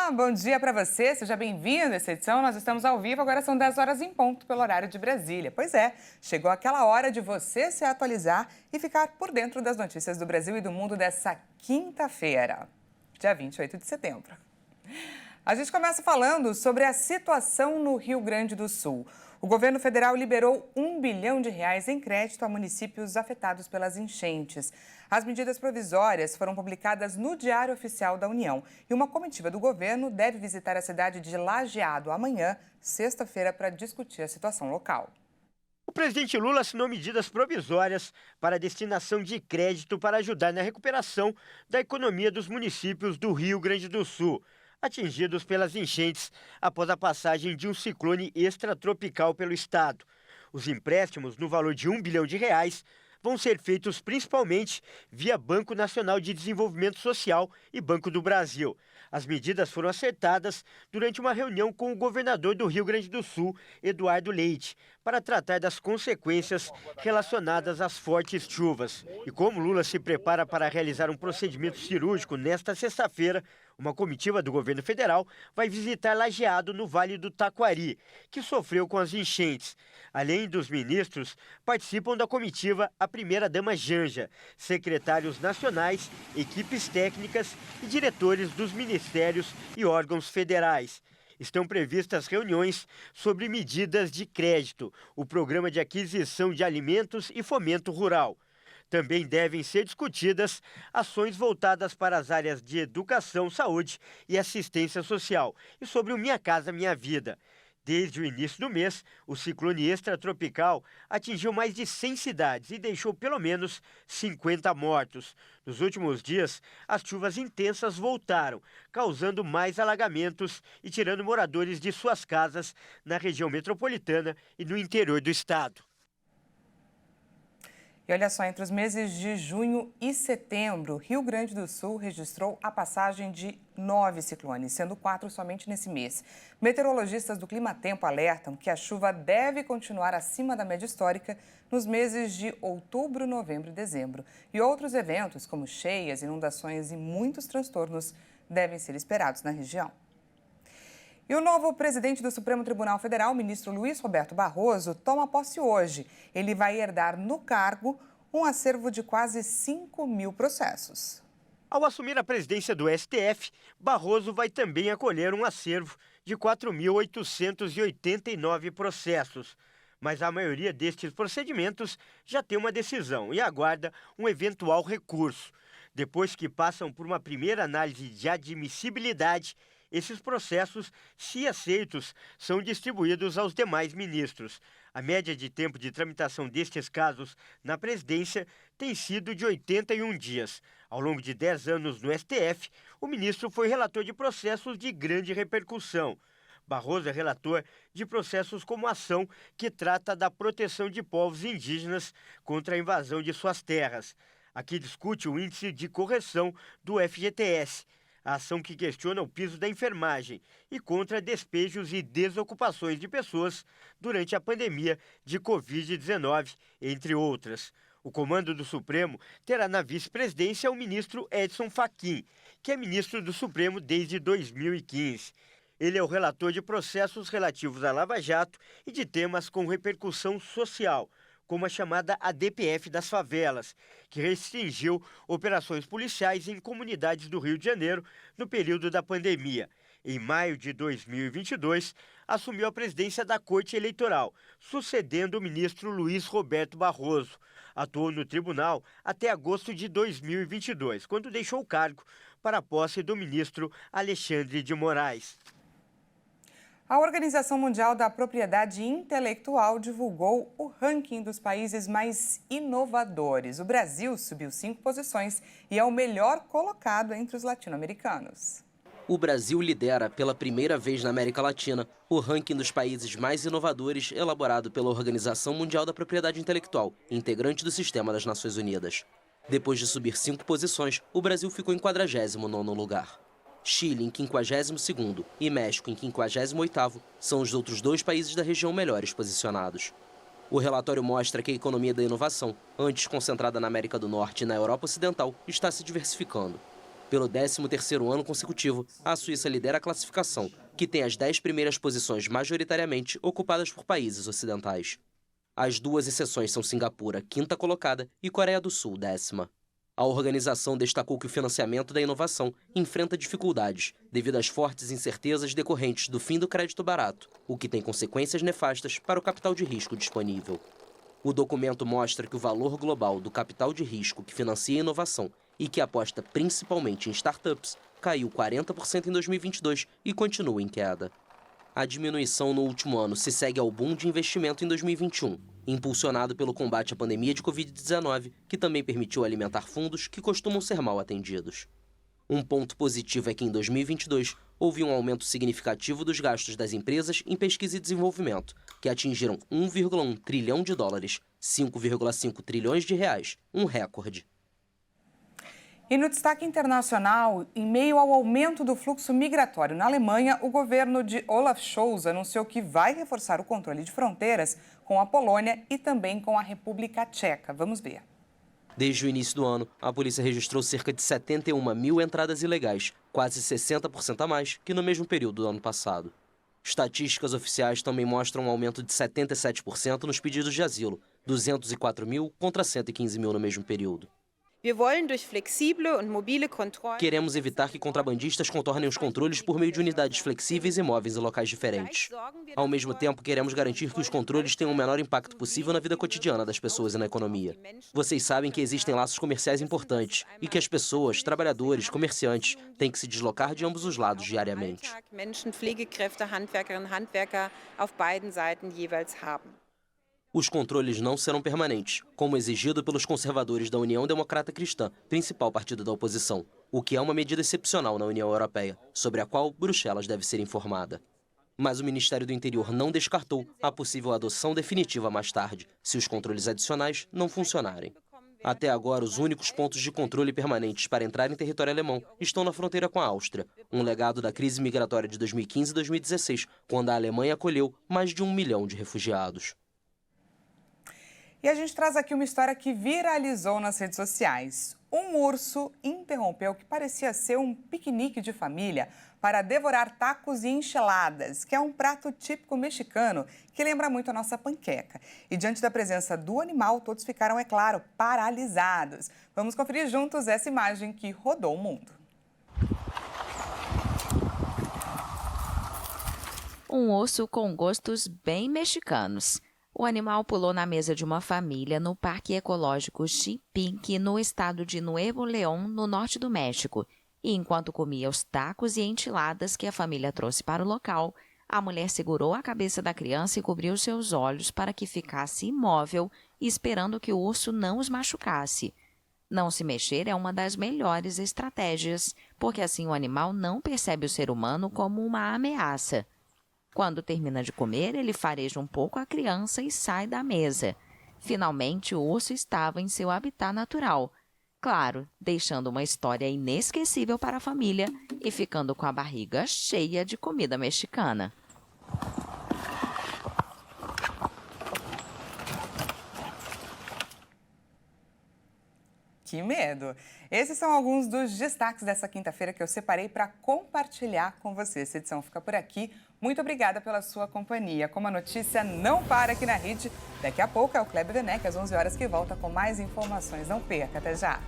Olá, bom dia para você, seja bem-vindo a essa edição. Nós estamos ao vivo, agora são 10 horas em ponto pelo horário de Brasília. Pois é, chegou aquela hora de você se atualizar e ficar por dentro das notícias do Brasil e do mundo dessa quinta-feira, dia 28 de setembro. A gente começa falando sobre a situação no Rio Grande do Sul. O governo federal liberou R$ 1 bilhão em crédito a municípios afetados pelas enchentes. As medidas provisórias foram publicadas no Diário Oficial da União e uma comitiva do governo deve visitar a cidade de Lajeado amanhã, sexta-feira, para discutir a situação local. O presidente Lula assinou medidas provisórias para a destinação de crédito para ajudar na recuperação da economia dos municípios do Rio Grande do Sul, atingidos pelas enchentes após a passagem de um ciclone extratropical pelo estado. Os empréstimos, no valor de R$ 1 bilhão, vão ser feitos principalmente via Banco Nacional de Desenvolvimento Social e Banco do Brasil. As medidas foram acertadas durante uma reunião com o governador do Rio Grande do Sul, Eduardo Leite, para tratar das consequências relacionadas às fortes chuvas. E como Lula se prepara para realizar um procedimento cirúrgico nesta sexta-feira, uma comitiva do governo federal vai visitar Lajeado, no Vale do Taquari, que sofreu com as enchentes. Além dos ministros, participam da comitiva a primeira-dama Janja, secretários nacionais, equipes técnicas e diretores dos ministérios e órgãos federais. Estão previstas reuniões sobre medidas de crédito, o programa de aquisição de alimentos e fomento rural. Também devem ser discutidas ações voltadas para as áreas de educação, saúde e assistência social e sobre o Minha Casa Minha Vida. Desde o início do mês, o ciclone extratropical atingiu mais de 100 cidades e deixou pelo menos 50 mortos. Nos últimos dias, as chuvas intensas voltaram, causando mais alagamentos e tirando moradores de suas casas na região metropolitana e no interior do estado. E olha só, entre os meses de junho e setembro, Rio Grande do Sul registrou a passagem de 9 ciclones, sendo 4 somente nesse mês. Meteorologistas do Climatempo alertam que a chuva deve continuar acima da média histórica nos meses de outubro, novembro e dezembro. E outros eventos, como cheias, inundações e muitos transtornos, devem ser esperados na região. E o novo presidente do Supremo Tribunal Federal, o ministro Luiz Roberto Barroso, toma posse hoje. Ele vai herdar no cargo um acervo de quase 5.000 processos. Ao assumir a presidência do STF, Barroso vai também acolher um acervo de 4.889 processos. Mas a maioria destes procedimentos já tem uma decisão e aguarda um eventual recurso. Depois que passam por uma primeira análise de admissibilidade, esses processos, se aceitos, são distribuídos aos demais ministros. A média de tempo de tramitação destes casos na presidência tem sido de 81 dias. Ao longo de 10 anos no STF, o ministro foi relator de processos de grande repercussão. Barroso é relator de processos como a ação que trata da proteção de povos indígenas contra a invasão de suas terras. Aqui discute o índice de correção do FGTS, a ação que questiona o piso da enfermagem e contra despejos e desocupações de pessoas durante a pandemia de Covid-19, entre outras. O comando do Supremo terá na vice-presidência o ministro Edson Fachin, que é ministro do Supremo desde 2015. Ele é o relator de processos relativos à Lava Jato e de temas com repercussão social, como a chamada ADPF das favelas, que restringiu operações policiais em comunidades do Rio de Janeiro no período da pandemia. Em maio de 2022, assumiu a presidência da Corte Eleitoral, sucedendo o ministro Luiz Roberto Barroso. Atuou no tribunal até agosto de 2022, quando deixou o cargo para a posse do ministro Alexandre de Moraes. A Organização Mundial da Propriedade Intelectual divulgou o ranking dos países mais inovadores. O Brasil subiu 5 posições e é o melhor colocado entre os latino-americanos. O Brasil lidera, pela primeira vez na América Latina, o ranking dos países mais inovadores elaborado pela Organização Mundial da Propriedade Intelectual, integrante do Sistema das Nações Unidas. Depois de subir 5 posições, o Brasil ficou em 49º lugar. Chile em 52º e México em 58º são os outros 2 países da região melhores posicionados. O relatório mostra que a economia da inovação, antes concentrada na América do Norte e na Europa Ocidental, está se diversificando. Pelo 13º ano consecutivo, a Suíça lidera a classificação, que tem as 10 primeiras posições majoritariamente ocupadas por países ocidentais. As duas exceções são Singapura, 5ª colocada, e Coreia do Sul, 10ª. A organização destacou que o financiamento da inovação enfrenta dificuldades devido às fortes incertezas decorrentes do fim do crédito barato, o que tem consequências nefastas para o capital de risco disponível. O documento mostra que o valor global do capital de risco que financia a inovação e que aposta principalmente em startups caiu 40% em 2022 e continua em queda. A diminuição no último ano se segue ao boom de investimento em 2021, impulsionado pelo combate à pandemia de Covid-19, que também permitiu alimentar fundos que costumam ser mal atendidos. Um ponto positivo é que em 2022 houve um aumento significativo dos gastos das empresas em pesquisa e desenvolvimento, que atingiram 1,1 trilhão de dólares, 5,5 trilhões de reais, um recorde. E no destaque internacional, em meio ao aumento do fluxo migratório na Alemanha, o governo de Olaf Scholz anunciou que vai reforçar o controle de fronteiras com a Polônia e também com a República Tcheca. Vamos ver. Desde o início do ano, a polícia registrou cerca de 71 mil entradas ilegais, quase 60% a mais que no mesmo período do ano passado. Estatísticas oficiais também mostram um aumento de 77% nos pedidos de asilo, 204 mil contra 115 mil no mesmo período. Queremos evitar que contrabandistas contornem os controles por meio de unidades flexíveis e móveis em locais diferentes. Ao mesmo tempo, queremos garantir que os controles tenham o menor impacto possível na vida cotidiana das pessoas e na economia. Vocês sabem que existem laços comerciais importantes e que as pessoas, trabalhadores, comerciantes, têm que se deslocar de ambos os lados diariamente. Os controles não serão permanentes, como exigido pelos conservadores da União Democrata Cristã, principal partido da oposição, o que é uma medida excepcional na União Europeia, sobre a qual Bruxelas deve ser informada. Mas o Ministério do Interior não descartou a possível adoção definitiva mais tarde, se os controles adicionais não funcionarem. Até agora, os únicos pontos de controle permanentes para entrar em território alemão estão na fronteira com a Áustria, um legado da crise migratória de 2015 e 2016, quando a Alemanha acolheu mais de 1 milhão de refugiados. E a gente traz aqui uma história que viralizou nas redes sociais. Um urso interrompeu o que parecia ser um piquenique de família para devorar tacos e enchiladas, que é um prato típico mexicano que lembra muito a nossa panqueca. E diante da presença do animal, todos ficaram, é claro, paralisados. Vamos conferir juntos essa imagem que rodou o mundo. Um urso com gostos bem mexicanos. O animal pulou na mesa de uma família no Parque Ecológico Chipinque, no estado de Nuevo León, no norte do México. E enquanto comia os tacos e enchiladas que a família trouxe para o local, a mulher segurou a cabeça da criança e cobriu seus olhos para que ficasse imóvel, esperando que o urso não os machucasse. Não se mexer é uma das melhores estratégias, porque assim o animal não percebe o ser humano como uma ameaça. Quando termina de comer, ele fareja um pouco a criança e sai da mesa. Finalmente, o urso estava em seu habitat natural. Claro, deixando uma história inesquecível para a família e ficando com a barriga cheia de comida mexicana. Que medo! Esses são alguns dos destaques dessa quinta-feira que eu separei para compartilhar com você. Essa edição fica por aqui. Muito obrigada pela sua companhia. Como a notícia não para aqui na rede, daqui a pouco é o Kleber Werneck, às 11 horas, que volta com mais informações. Não perca, até já!